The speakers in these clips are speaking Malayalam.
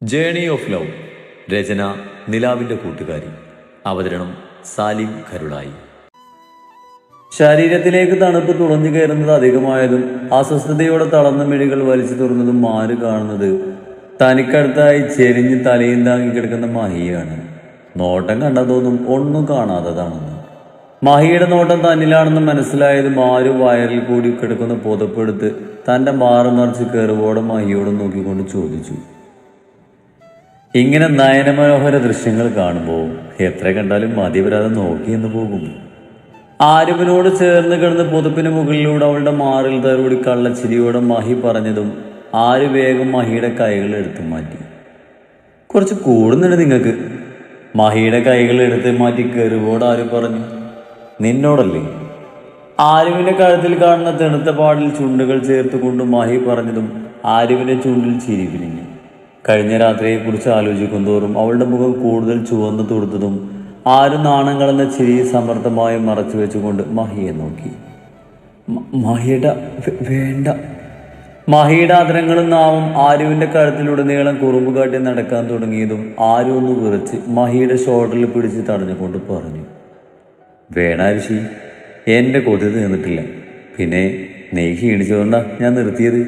Journey of love. രചന നിലാവിൻ്റെ കൂട്ടുകാരി. അവതരണം സാലിം കരുളായി. ശരീരത്തിലേക്ക് തണുപ്പ് തുളഞ്ഞു കയറുന്നത് അധികമായതും അസ്വസ്ഥതയോടെ തളർന്ന മിഴികൾ വലിച്ചു തുറന്നതും മാര് കാണുന്നത് തനിക്കടുത്തായി ചെരിഞ്ഞ് തലയും താങ്ങി കിടക്കുന്ന മഹിയാണ്. നോട്ടം കണ്ടതൊന്നും ഒന്നും കാണാത്തതാണെന്ന്. മഹിയുടെ നോട്ടം തന്നിലാണെന്ന് മനസ്സിലായതും ആര് വയറിൽ കൂടി കിടക്കുന്ന പുതപ്പെടുത്ത് തൻ്റെ മാറ് മറിച്ച് കയറുവോടെ മഹിയോട് നോക്കിക്കൊണ്ട് ചോദിച്ചു. ഇങ്ങനെ നയനമനോഹര ദൃശ്യങ്ങൾ കാണുമ്പോൾ എത്ര കണ്ടാലും മതി വരാതെ നോക്കിയെന്ന് പോകും. ആരുവിനോട് ചേർന്ന് കിടന്ന് പുതപ്പിന് മുകളിലൂടെ അവളുടെ മാറിൽ തരോടി കള്ളച്ചിരിയോടെ മഹി പറഞ്ഞതും ആര് വേഗം മഹിയുടെ കൈകൾ എടുത്തു മാറ്റി. കുറച്ച് കൂടുന്നുണ്ട് നിങ്ങൾക്ക്. മഹിയുടെ കൈകൾ എടുത്ത് മാറ്റി കയറുവോട് ആര് പറഞ്ഞു. നിന്നോടല്ലേ. ആരുവിന്റെ കഴുത്തിൽ കാണുന്ന തെണുത്ത പാടിൽ ചുണ്ടുകൾ ചേർത്തുകൊണ്ട് മഹി പറഞ്ഞതും ആരുവിന്റെ ചുണ്ടിൽ ചിരി പിരിഞ്ഞു. കഴിഞ്ഞ രാത്രിയെക്കുറിച്ച് ആലോചിക്കും തോറും അവളുടെ മുഖം കൂടുതൽ ചുവന്നു തുടുത്തതും ആരും നാണം കളഞ്ഞ ചിരി സമർത്ഥമായി മറച്ചു വെച്ചുകൊണ്ട് മഹിയെ നോക്കി. മഹിയുടെ വേണ്ട. മഹിയുടെ ആദരങ്ങളും നാവും ആരുവിന്റെ കഴുത്തിലുടനീളം കുറുമ്പ് കാട്ടി നടക്കാൻ തുടങ്ങിയതും ആരും ഒന്ന് വിറച്ച് മഹിയുടെ ഷോൾഡറിൽ പിടിച്ച് തടഞ്ഞുകൊണ്ട് പറഞ്ഞു. വേണാരിശി, എൻ്റെ കൊതി തീർന്നിട്ടില്ല. പിന്നെ നെയ് ക്ഷീണിച്ചതുകൊണ്ടാ ഞാൻ നിർത്തിയത്.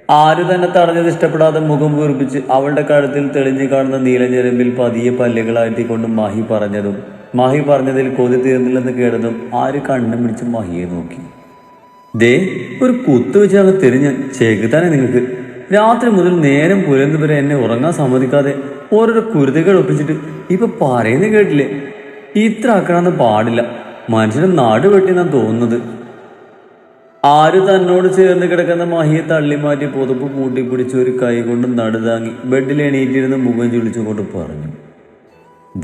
ആര് തന്നെ തടഞ്ഞത് ഇഷ്ടപ്പെടാതെ മുഖം വീർപ്പിച്ച് അവളുടെ കഴുത്തിൽ തെളിഞ്ഞു കാണുന്ന നീലഞ്ഞെരമ്പിൽ പതിയെ പല്ലുകളാറ്റിക്കൊണ്ട് മഹി പറഞ്ഞതിൽ കൊതി തീർന്നില്ലെന്ന് കേട്ടതും ആര് കണ്ണും പിടിച്ച് മഹിയെ നോക്കി. ദേ, ഒരു കുത്തു വെച്ച് അങ്ങ് തിരിഞ്ഞ് ചെകുത്താനെ നിങ്ങൾക്ക്. രാത്രി മുതൽ നേരം പുലർന്നു വരെ എന്നെ ഉറങ്ങാൻ സമ്മതിക്കാതെ ഓരോരോ കുരുതകൾ ഒപ്പിച്ചിട്ട് ഇപ്പൊ പറയുന്നത് കേട്ടില്ലേ? ഇത്ര ആക്കണമെന്ന് പാടില്ല. മനുഷ്യനെ നാട് വെട്ടിയെന്നാണ് തോന്നുന്നത്. ആര് തന്നോട് ചേർന്ന് കിടക്കുന്ന മഹിയെ തള്ളിമാറ്റി പുതപ്പ് കൂട്ടിപ്പിടിച്ച് ഒരു കൈ കൊണ്ട് നടുതാങ്ങി ബെഡിൽ എണീറ്റിരുന്ന് മുഖം ചുളിച്ചുകൊണ്ട് പറഞ്ഞു.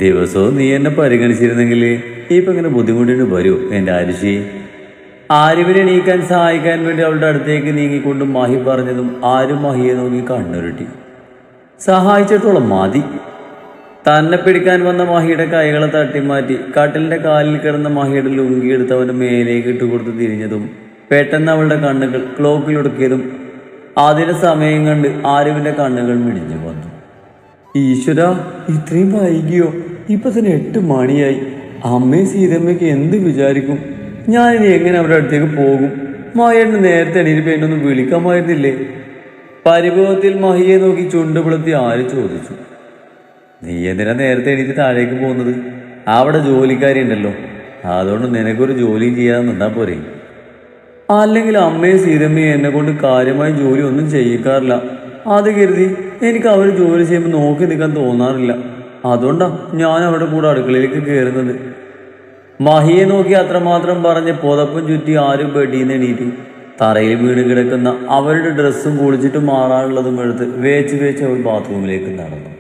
ദിവസവും നീ എന്നെ പരിഗണിച്ചിരുന്നെങ്കിൽ ഇപ്പൊ ഇങ്ങനെ ബുദ്ധിമുട്ടിട്ട് വരുമോ എൻ്റെ ആരിശി? ആരുവിനെ എണീക്കാൻ സഹായിക്കാൻ വേണ്ടി അവളുടെ അടുത്തേക്ക് നീങ്ങിക്കൊണ്ട് മഹി പറഞ്ഞതും ആരും മഹിയെ നോക്കി കണ്ണുരുട്ടി. സഹായിച്ചിടത്തോളം മതി. തന്നെ പിടിക്കാൻ വന്ന മഹിയുടെ കൈകളെ തട്ടിമാറ്റി കട്ടിലിന്റെ കാലിൽ കിടന്ന മഹിയുടെ ലുങ്കിയെടുത്ത് അവന്റെ മേലേക്ക് ഇട്ടുകൊടുത്ത് തിരിഞ്ഞതും പെട്ടെന്ന് അവളുടെ കണ്ണുകൾ ക്ലോക്കിലൊടുക്കിയതും അതിന് സമയം കണ്ട് ആരുവിന്റെ കണ്ണുകൾ മിടിഞ്ഞു വന്നു. ഈശ്വര, ഇത്രയും വൈകിയോ? ഇപ്പൊ തന്നെ 8 മണിയായി. അമ്മയും സീതമ്മയ്ക്ക് എന്ത് വിചാരിക്കും? ഞാനിനി എങ്ങനെ അവരുടെ അടുത്തേക്ക് പോകും? മഹിയെ നേരത്തെ എണീറ്റ് എന്നൊന്നും വിളിക്കാമായിരുന്നില്ലേ? പരിഭവത്തിൽ മഹിയെ നോക്കി ചുണ്ടുപിളത്തി ആര് ചോദിച്ചു. നീ എന്തിനാ നേരത്തെ എണീറ്റ് താഴേക്ക് പോകുന്നത്? അവിടെ ജോലിക്കാരി ഉണ്ടല്ലോ, അതുകൊണ്ട് നിനക്കൊരു ജോലിയും ചെയ്യാതെ നിന്നാ പോരെ. അല്ലെങ്കിൽ അമ്മയും സീതമ്മയും എന്നെ കൊണ്ട് കാര്യമായി ജോലി ഒന്നും ചെയ്യിക്കാറില്ല. അത് കരുതി എനിക്ക് അവർ ജോലി ചെയ്യുമ്പോൾ നോക്കി നിൽക്കാൻ തോന്നാറില്ല. അതുകൊണ്ടാ ഞാൻ അവരുടെ കൂടെ അടുക്കളയിലേക്ക് കയറുന്നത്. മഹിയെ നോക്കി അത്രമാത്രം പറഞ്ഞ് പുതപ്പും ചുറ്റി ആരും ബെഡിന്ന് എണീറ്റു. തറയിൽ വീണ് കിടക്കുന്ന അവരുടെ ഡ്രസ്സും കുളിച്ചിട്ട് മാറാനുള്ളതും എടുത്ത് വേച്ച് അവൾ ബാത്റൂമിലേക്ക് നടന്നു.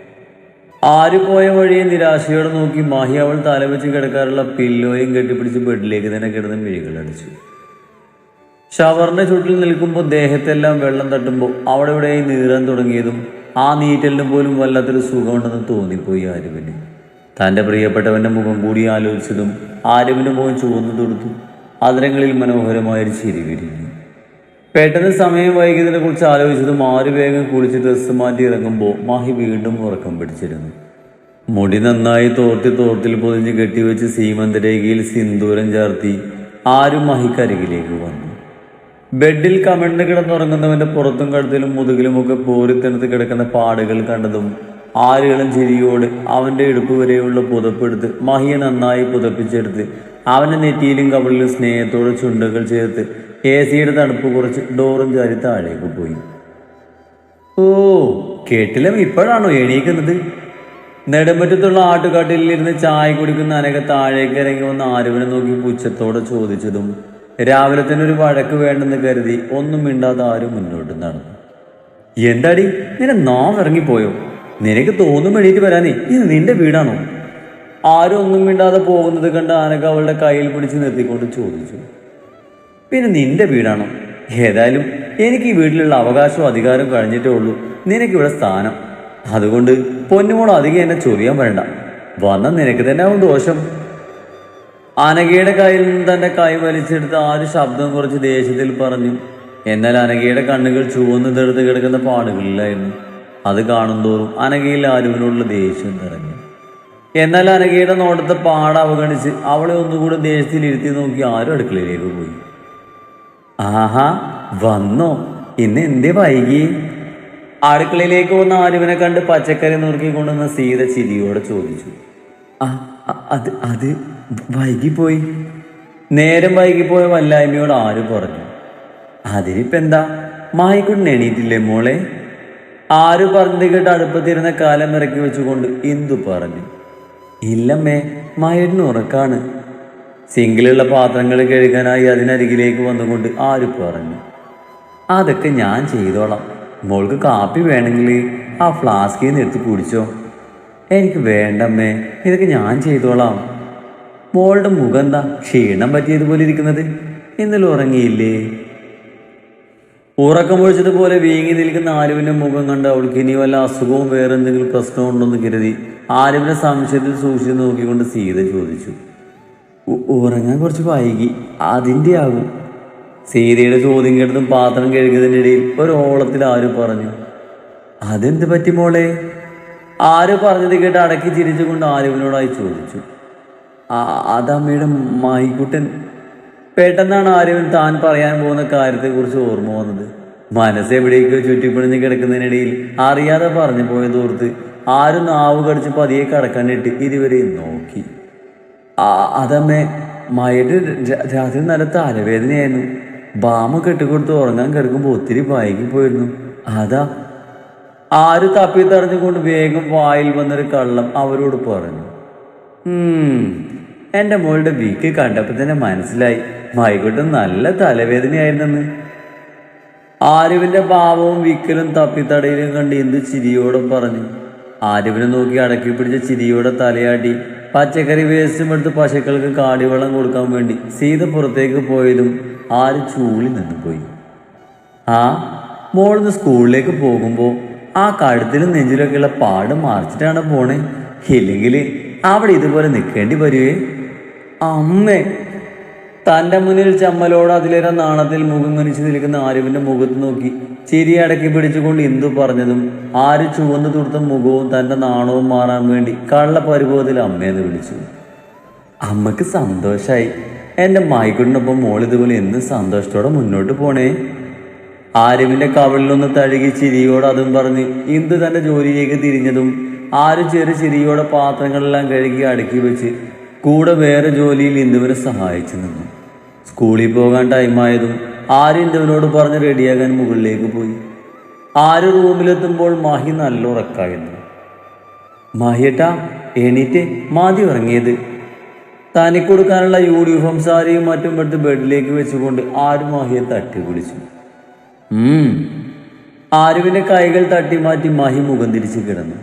ആര് പോയ വഴിയെ നിരാശയോടെ നോക്കി മഹി അവൾ തലവെച്ച് കിടക്കാറുള്ള പില്ലോയും കെട്ടിപ്പിടിച്ച് ബെഡിലേക്ക് തന്നെ കിടന്ന് മിഴികളടിച്ചു. ഷവറിന്റെ ചുട്ടിൽ നിൽക്കുമ്പോൾ ദേഹത്തെല്ലാം വെള്ളം തട്ടുമ്പോൾ അവിടെ ഇവിടെ നീറാൻ തുടങ്ങിയതും ആ നീറ്റലിന് പോലും വല്ലാത്തൊരു സുഖമുണ്ടെന്ന് തോന്നിപ്പോയി ആരുവിന്. തൻ്റെ പ്രിയപ്പെട്ടവന്റെ മുഖം കൂടി ആലോചിച്ചതും ആരുവിന്റെ മുഖം ചുവന്നു തൊടുത്തു. അതിരങ്ങളിൽ മനോഹരമായൊരു ചിരി വിരിഞ്ഞു. പെട്ടെന്ന് സമയം വൈകിയതിനെ കുറിച്ച് ആലോചിച്ചതും ആര് വേഗം കുളിച്ച് ഡ്രസ്സ് മാറ്റി ഇറങ്ങുമ്പോൾ മഹി വീണ്ടും ഉറക്കം പിടിച്ചിരുന്നു. മുടി നന്നായി തോർത്തിൽ പൊതിഞ്ഞ് കെട്ടിവെച്ച് സീമന്തരേഖയിൽ സിന്ദൂരം ചാർത്തി ആരും മഹിക്കരികിലേക്ക് വന്നു. ബെഡിൽ കമഴ്ന്ന് കിടന്നുറങ്ങുന്നവന്റെ പുറത്തും കഴുത്തിലും മുതുകിലുമൊക്കെ പോരിത്തണത്ത് കിടക്കുന്ന പാടുകൾ കണ്ടതും ആരുകളും ചിരിയോട് അവന്റെ ഇടുപ്പ് വരെയുള്ള പുതപ്പെടുത്ത് മഹിയെ നന്നായി പുതപ്പിച്ചെടുത്ത് അവന്റെ നെറ്റിയിലും കവിളിലും സ്നേഹത്തോടെ ചുണ്ടുകൾ ചേർത്ത് AC-യുടെ തണുപ്പ് കുറച്ച് ഡോറും ചാരി താഴേക്ക് പോയി. ഓ, കേട്ടില്ല, ഇപ്പോഴാണോ എണീക്കുന്നത്? നെടുമ്പറ്റത്തുള്ള ആട്ടുകാട്ടിലിരുന്ന് ചായ കുടിക്കുന്ന അനക താഴേക്ക് ഇറങ്ങി വന്ന ആരുവിനെ നോക്കി പുച്ഛത്തോടെ ചോദിച്ചതും രാവിലെ തന്നെ ഒരു വഴക്ക് വേണ്ടെന്ന് കരുതി ഒന്നും മിണ്ടാതെ ആരും മുന്നോട്ട് നടന്നു. എന്താടി, നിന്നെ നാവിറങ്ങിപ്പോയോ? നിനക്ക് തോന്നും എണീറ്റ് വരാനേ, ഇത് നിന്റെ വീടാണോ? ആരും ഒന്നും മിണ്ടാതെ പോകുന്നത് കണ്ട് അനക അവളുടെ കയ്യിൽ പിടിച്ച് നിർത്തിക്കൊണ്ട് ചോദിച്ചു. പിന്നെ നിന്റെ വീടാണോ? ഏതായാലും എനിക്ക് ഈ വീട്ടിലുള്ള അവകാശവും അധികാരവും കഴിഞ്ഞിട്ടേ ഉള്ളൂ നിനക്കിവിടെ സ്ഥാനം. അതുകൊണ്ട് പൊന്നുമോൾ അധികം എന്നെ ചൊറിയാൻ വേണ്ട. വന്ന നിനക്ക് തന്നെ ആവും ദോഷം. അനഘയുടെ കയ്യിൽ നിന്ന് തന്റെ കൈ വലിച്ചെടുത്ത് ആര് ശബ്ദം കുറച്ച് ദേഷ്യത്തിൽ പറഞ്ഞു. എന്നാൽ അനഘയുടെ കണ്ണുകൾ ചുവന്നു തെടുത്ത് കിടക്കുന്ന പാടുകളിലായിരുന്നു. അത് കാണുന്തോറും അനഘയിൽ ആരുവിനോടുള്ള ദേഷ്യം നിറഞ്ഞു. എന്നാൽ അനഘയുടെ നോട്ടത്തെ പാട അവഗണിച്ച് അവളെ ഒന്നുകൂടെ ദേഷ്യത്തിലിരുത്തി നോക്കി ആരും അടുക്കളയിലേക്ക് പോയി. ആഹാ, വന്നോ? ഇന്ന് എന്തേ വൈകി? അടുക്കളയിലേക്ക് വന്ന ആരുവിനെ കണ്ട് പച്ചക്കറി നുറുക്കിക്കൊണ്ടുവന്ന സീത ചിരിയോടെ ചോദിച്ചു. അത് വൈകിപ്പോയി. നേരം വൈകിപ്പോയ വല്ലായ്മയോട് ആര് പറഞ്ഞു? അതിനിപ്പെന്താ, മായിക്കുട്ടിന് എണീറ്റില്ലേ മോളെ? ആര് പറഞ്ഞത് കേട്ട് അടുപ്പത്തിരുന്ന കാലം ഇറക്കി വെച്ചുകൊണ്ട് ഇന്ദു പറഞ്ഞു. ഇല്ലമ്മേ, മായിട്ടിന് ഉറക്കാണ്. സിങ്കിലുള്ള പാത്രങ്ങൾ കഴുകാനായി അതിനരികിലേക്ക് വന്നുകൊണ്ട് ആര് പറഞ്ഞു. അതൊക്കെ ഞാൻ ചെയ്തോളാം. മോൾക്ക് കാപ്പി വേണമെങ്കിൽ ആ ഫ്ലാസ്കിൽ നിന്ന് എടുത്ത് കുടിച്ചോ. എനിക്ക് വേണ്ടമ്മേ, ഇതൊക്കെ ഞാൻ ചെയ്തോളാം. മോളുടെ മുഖം എന്താ ക്ഷീണം പറ്റിയതുപോലെ ഇരിക്കുന്നത്? ഇന്നലെ ഉറങ്ങിയില്ലേ? ഉറക്കം പൊഴിച്ചതുപോലെ വീങ്ങി നിൽക്കുന്ന ആരുവിന്റെ മുഖം കണ്ട് അവൾക്ക് ഇനി വല്ല അസുഖവും വേറെ എന്തെങ്കിലും പ്രശ്നവും ഉണ്ടോന്ന് കരുതി ആരുവിനെ സംശയത്തിൽ സൂക്ഷിച്ച് നോക്കിക്കൊണ്ട് സീത ചോദിച്ചു. ഉറങ്ങാൻ കുറച്ച് വൈകി, അതിൻ്റെ ആകും. സീതയുടെ ചോദ്യം കേട്ടതും പാത്രം കഴുകുന്നതിൻ്റെ ഇടയിൽ ഒരു ഓളത്തിൽ ആര് പറഞ്ഞു. അതെന്ത് പറ്റി മോളെ? ആര് പറഞ്ഞത് കേട്ട് അടക്കി ചിരിച്ചുകൊണ്ട് ആരുവിനോടായി ചോദിച്ചു. അതമ്മയുടെ മായിക്കുട്ടൻ. പെട്ടെന്നാണ് ആരുവൻ താൻ പറയാൻ പോകുന്ന കാര്യത്തെക്കുറിച്ച് ഓർമ്മ വന്നത്. മനസ്സെവിടേക്കോ ചുറ്റിപ്പിടിഞ്ഞ് കിടക്കുന്നതിനിടയിൽ അറിയാതെ പറഞ്ഞു പോയതോർത്ത് ആരും നാവ് കടിച്ച് പതിയെ കടക്കാനിട്ട് ഇരുവരെയും നോക്കി. അതമ്മേ, മായിട്ട് രാത്രി നല്ല തലവേദനയായിരുന്നു. ബാമ കെട്ടിക്കൊടുത്ത് ഉറങ്ങാൻ കിടക്കുമ്പോൾ ഒത്തിരി വൈകിപ്പോയിരുന്നു. അതാ. ആര് തപ്പി തടഞ്ഞുകൊണ്ട് വേഗം വായിൽ വന്നൊരു കള്ളം അവരോട് പറഞ്ഞു. എൻ്റെ മോളുടെ വീക്ക് കണ്ടപ്പോൾ തന്നെ മനസ്സിലായി മായിക്കോട്ടും നല്ല തലവേദനയായിരുന്നെന്ന്. ആരുവിന്റെ ഭാവവും വിക്കലും തപ്പിത്തടയിലും കണ്ട് എന്ത് ചിരിയോടെ പറഞ്ഞു. ആരുവിനെ നോക്കി അടക്കി പിടിച്ച ചിരിയോടെ തലയാട്ടി പച്ചക്കറി വേസ്റ്റും എടുത്ത് പശുക്കൾക്ക് കാടിവെള്ളം കൊടുക്കാൻ വേണ്ടി സീത പുറത്തേക്ക് പോയതും ആര് ചൂളി നിന്ന് പോയി. മോളിന്ന് സ്കൂളിലേക്ക് പോകുമ്പോൾ ആ കഴുത്തിലും നെഞ്ചിലൊക്കെയുള്ള പാട് മറിച്ചിട്ടാണ് പോണേ. ഇല്ലെങ്കിൽ അവിടെ ഇതുപോലെ നിൽക്കേണ്ടി വരുവേ. അമ്മേ! തൻ്റെ മുന്നിൽ ചമ്മലോട് അതിലേറെ നാണത്തിൽ മുഖം കുനിച്ച് നിൽക്കുന്ന ആരുവിന്റെ മുഖത്ത് നോക്കി ചിരി അടക്കി പിടിച്ചുകൊണ്ട് ഇന്ദു പറഞ്ഞതും ആര് ചുവന്നു തുടുത്ത മുഖവും തൻ്റെ നാണവും മാറാൻ വേണ്ടി കള്ള പരിഭവത്തിൽ അമ്മയെന്ന് വിളിച്ചു. അമ്മക്ക് സന്തോഷായി. എൻ്റെ മായിക്കുട്ടിനൊപ്പം മോളിതുപോലെ എന്നും സന്തോഷത്തോടെ മുന്നോട്ട് പോണേ. ആരുവിന്റെ കവളിലൊന്ന് തഴുകി ചിരിയോടെ അതും പറഞ്ഞ് ഇന്ദു തൻ്റെ ജോലിയിലേക്ക് തിരിഞ്ഞതും ആര് ചെറു ചിരിയോടെ പാത്രങ്ങളെല്ലാം കഴുകി അടുക്കി വെച്ച് കൂടെ വേറെ ജോലിയിൽ ഇന്ദുവിനെ സഹായിച്ചു നിന്നു. സ്കൂളിൽ പോകാൻ ടൈമായതും ആര് ഇന്ദുവിനോട് പറഞ്ഞ് റെഡിയാകാൻ മുകളിലേക്ക് പോയി. ആര് റൂമിലെത്തുമ്പോൾ മാഹി നല്ല ഉറക്കായിരുന്നു. മാഹിയേട്ടാ, എണീറ്റ്, മതി ഉറങ്ങിയത്. തനിക്ക് കൊടുക്കാനുള്ള യൂണിഫോം സാരിയും മറ്റും എടുത്ത് ബെഡിലേക്ക് വെച്ചുകൊണ്ട് ആര് മാഹിയെ തട്ടി വിളിച്ചു. ആരുവിന്റെ കൈകൾ തട്ടി മാറ്റി മാഹി മുഖം തിരിച്ച് കിടന്നു.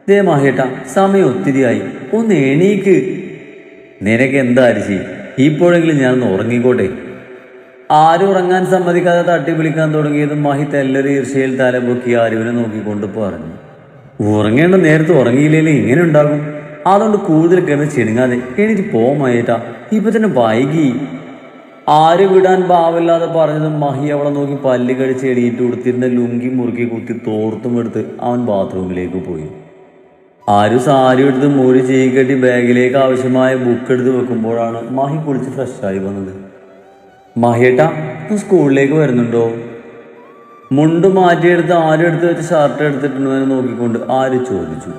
ദേ മാഹിയേട്ടാ, സമയം ഒത്തിരിയായി, ഒന്ന് എണീക്ക്. നിനക്ക് എന്താ അരിശി? ഇപ്പോഴെങ്കിലും ഞാനൊന്ന് ഉറങ്ങിക്കോട്ടെ. ആരും ഉറങ്ങാൻ സമ്മതിക്കാതെ തട്ടി വിളിക്കാൻ തുടങ്ങിയതും മാഹി തെല്ലൊരു ഈർച്ചയിൽ തലപൊക്കി ആരുവിനെ നോക്കിക്കൊണ്ട് പറഞ്ഞു. ഉറങ്ങേണ്ട നേരത്തെ ഉറങ്ങിയില്ലെങ്കിൽ ഇങ്ങനെ ഉണ്ടാകും. അതുകൊണ്ട് കൂടുതൽ കിടന്ന് ചെണുങ്ങാതെ എണീറ്റ് മാഹിയേട്ടാ, ഇപ്പൊ തന്നെ വൈകി. ആര് വിടാൻ ഭാവമില്ലാതെ പറഞ്ഞതും മഹി അവളെ നോക്കി പല്ല് കഴിച്ച് എടിയിട്ട് കൊടുത്തിരുന്ന ലുങ്കി മുറുക്കി കുത്തി തോർത്തും എടുത്ത് അവൻ ബാത്റൂമിലേക്ക് പോയി. ആര് സാരി എടുത്ത് മൂടി ചെയ്യിക്കെട്ടി ബാഗിലേക്ക് ആവശ്യമായ ബുക്ക് എടുത്ത് വെക്കുമ്പോഴാണ് മഹി കുളിച്ച് ഫ്രഷായി വന്നത്. മഹിയേട്ടാ, സ്കൂളിലേക്ക് വരുന്നുണ്ടോ? മുണ്ട് മാറ്റിയെടുത്ത് ആരും എടുത്ത് വെച്ച് ഷർട്ട് എടുത്തിട്ടുണ്ടോ എന്ന് നോക്കിക്കൊണ്ട് ആര് ചോദിച്ചു.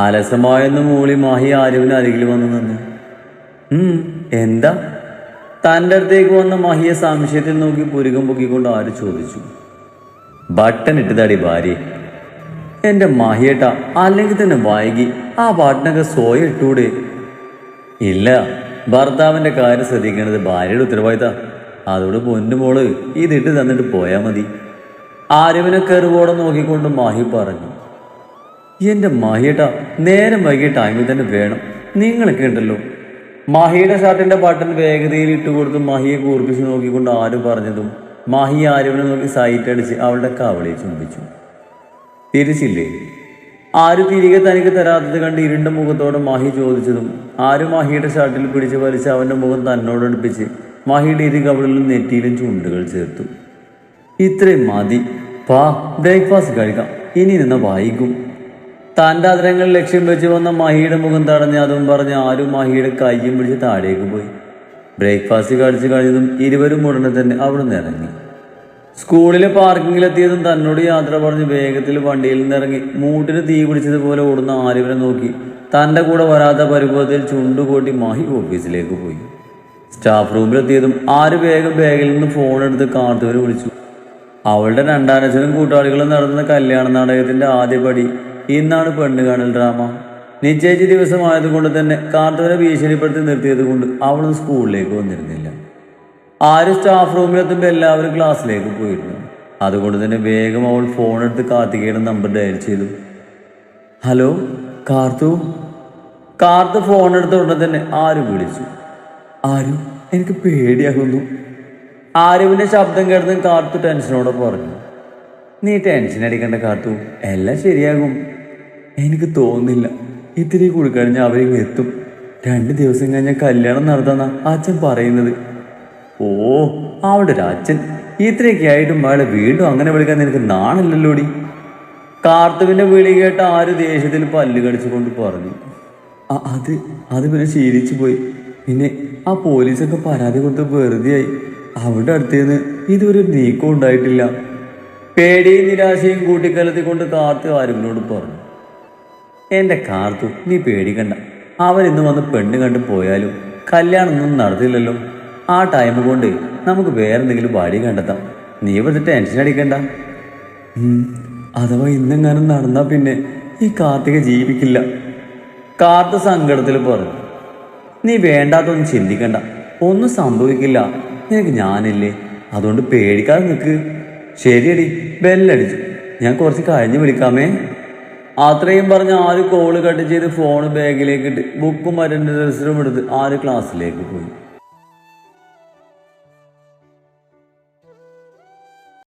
അലസമായെന്ന് മൂളി മഹി ആരുവിന് അരികിൽ വന്ന് നിന്നു. എന്താ? തൻ്റെ അടുത്തേക്ക് വന്ന മഹിയെ സംശയത്തിൽ നോക്കി പുരുകം പൊക്കിക്കൊണ്ട് ആര് ചോദിച്ചു. ബട്ടൺ ഇട്ടതാടി ഭാര്യ. എൻ്റെ മഹിയേട്ടാ, അല്ലെങ്കിൽ തന്നെ വൈകി. ആ ബട്ടണൊക്കെ സോയ ഇട്ടൂടെ? ഇല്ല, ഭർത്താവിൻ്റെ കാര്യം ശ്രദ്ധിക്കേണ്ടത് ഭാര്യയുടെ ഉത്തരവാദിത്ത. അതോട് പൊന്നുമോള് ഇതിട്ട് തന്നിട്ട് പോയാൽ മതി. ആരുവിനെ കെറുവോടെ നോക്കിക്കൊണ്ട് മഹി പറഞ്ഞു. എൻ്റെ മഹിയേട്ടാ, നേരം വൈകിയ ടൈമിൽ തന്നെ വേണം. നിങ്ങളൊക്കെ ഉണ്ടല്ലോ. മഹിയുടെ ഷർട്ടിന്റെ ബട്ടൺ വേഗതയിൽ ഇട്ടുകൊടുത്ത് മഹിയെ കൂർപ്പിച്ച് നോക്കിക്കൊണ്ട് ആര് പറഞ്ഞതും മഹി ആരുവിനെ നോക്കി സൈറ്റ് അടിച്ച് അവളുടെ കവളയെ ചുംബിച്ചു. തിരിച്ചില്ലേ? ആര് തിരികെ തനിക്ക് തരാത്തത് കണ്ട് ഇരുണ്ട മുഖത്തോടെ മഹി ചോദിച്ചതും ആര് മഹിയുടെ ഷർട്ടിൽ പിടിച്ച് വലിച്ച് അവന്റെ മുഖം തന്നോടടുപ്പിച്ച് മഹിയുടെ ഇരു കവളിലും നെറ്റിയിലും ചുണ്ടുകൾ ചേർത്തു. ഇത്രയും മതി. പാ ബ്രേക്ക്ഫാസ്റ്റ് കഴിക്കാം, ഇനി നിന്ന് വൈകും. തൻ്റെ അതിരങ്ങൾ ലക്ഷ്യം വെച്ച് വന്ന മഹിയുടെ മുഖം തടഞ്ഞ് അതും പറഞ്ഞ് ആരും മഹിയുടെ കയ്യും പിടിച്ച് താഴേക്ക് പോയി. ബ്രേക്ക്ഫാസ്റ്റ് കഴിച്ച് കഴിഞ്ഞതും ഇരുവരും ഉടനെ തന്നെ അവിടെ നിന്ന് ഇറങ്ങി. സ്കൂളിലെ പാർക്കിങ്ങിലെത്തിയതും തന്നോട് യാത്ര പറഞ്ഞ് വേഗത്തിൽ വണ്ടിയിൽ നിന്നിറങ്ങി മൂട്ടിന് തീ പിടിച്ചതുപോലെ ഓടുന്ന ആരിവനെ നോക്കി തൻ്റെ കൂടെ വരാത്ത പരിഭവത്തിൽ ചുണ്ടുകൂട്ടി മഹി ഓഫീസിലേക്ക് പോയി. സ്റ്റാഫ് റൂമിലെത്തിയതും ആര് വേഗം ബാഗിൽ നിന്ന് ഫോൺ എടുത്ത് കാർത്തുവിനെ വിളിച്ചു. അവളുടെ രണ്ടാനച്ഛനും കൂട്ടാളികളും നടത്തുന്ന കല്യാണ നാടകത്തിന്റെ ആദ്യപടി ഇന്നാണ് പെണ്ണ് കാണൽ ഡ്രാമ. നിശ്ചയിച്ച ദിവസമായതുകൊണ്ട് തന്നെ കാർത്തുവിനെ ഭീഷണിപ്പെടുത്തി നിർത്തിയത് കൊണ്ട് അവളൊന്നും സ്കൂളിലേക്ക് വന്നിരുന്നില്ല. ആര് സ്റ്റാഫ് റൂമിലെത്തുമ്പോൾ എല്ലാവരും ക്ലാസ്സിലേക്ക് പോയിരുന്നു. അതുകൊണ്ട് തന്നെ വേഗം അവൾ ഫോൺ എടുത്ത് കാർത്തികയുടെ നമ്പർ ഡയൽ ചെയ്തു. ഹലോ കാർത്തു. കാർത്ത് ഫോൺ എടുത്ത ഉടനെ തന്നെ ആരും വിളിച്ചു. ആരും എനിക്ക് പേടിയാകുന്നു. ആരുവിന്റെ ശബ്ദം കേട്ടതും കാർത്തു ടെൻഷനോടെ പറഞ്ഞു. നീ ടെൻഷൻ അടിക്കണ്ട കാർത്തു, എല്ലാം ശരിയാകും. എനിക്ക് തോന്നുന്നില്ല ഇത്തിരി കൂടി കഴിഞ്ഞാൽ അവരിങ്ങ് എത്തും. 2 ദിവസം കഴിഞ്ഞാൽ കല്യാണം നടത്താന്ന അച്ഛൻ പറയുന്നത്. ഓ അവിടെ ഒരു അച്ഛൻ, ഇത്രയൊക്കെ ആയിട്ടും അയാളെ വീണ്ടും അങ്ങനെ വിളിക്കാൻ നിനക്ക് നാണില്ലല്ലോടി. കാർത്തുവിന്റെ വിളി കേട്ട ആര് ദേഷ്യത്തിൽ പല്ല് കടിച്ചുകൊണ്ട് പറഞ്ഞു. അത് പിന്നെ ശീലിച്ചു പോയി. പിന്നെ ആ പോലീസൊക്കെ പരാതി കൊടുത്ത് വെറുതെയായി. അവിടെ അടുത്തേന്ന് ഇതുവരെ നീക്കം ഉണ്ടായിട്ടില്ല. പേടിയും നിരാശയും കൂട്ടിക്കലത്തിക്കൊണ്ട് കാർത്തു ആരുവിനോട് പറഞ്ഞു. എൻ്റെ കാർത്തു, നീ പേടിക്കണ്ട. അവൻ ഇന്ന് വന്ന് പെണ്ണ് കണ്ടു പോയാലും കല്യാണമൊന്നും നടത്തില്ലല്ലോ. ആ ടൈം കൊണ്ട് നമുക്ക് വേറെന്തെങ്കിലും വഴി കണ്ടെത്താം. നീ ഇവിടെ ടെൻഷൻ അടിക്കണ്ട. അഥവാ ഇന്നെങ്ങാനും നടന്നാൽ പിന്നെ ഈ കാർത്തിക ജീവിക്കില്ല. കാർത്ത് സങ്കടത്തിൽ പറഞ്ഞു. നീ വേണ്ടാത്തൊന്നും ചിന്തിക്കണ്ട, ഒന്നും സംഭവിക്കില്ല. നിനക്ക് ഞാനില്ലേ, അതുകൊണ്ട് പേടിക്കാതെ നിൽക്ക്. ശരിയടി, ബെല്ലടിച്ചു. ഞാൻ കുറച്ച് കഴിഞ്ഞ് വിളിക്കാമേ. അത്രയും പറഞ്ഞ് ആര് കോള് കട്ട് ചെയ്ത് ഫോൺ ബാഗിലേക്ക് ഇട്ട് ബുക്കും മറ്റേ രജിസ്റ്ററും എടുത്ത് ആര് ക്ലാസ്സിലേക്ക് പോയി.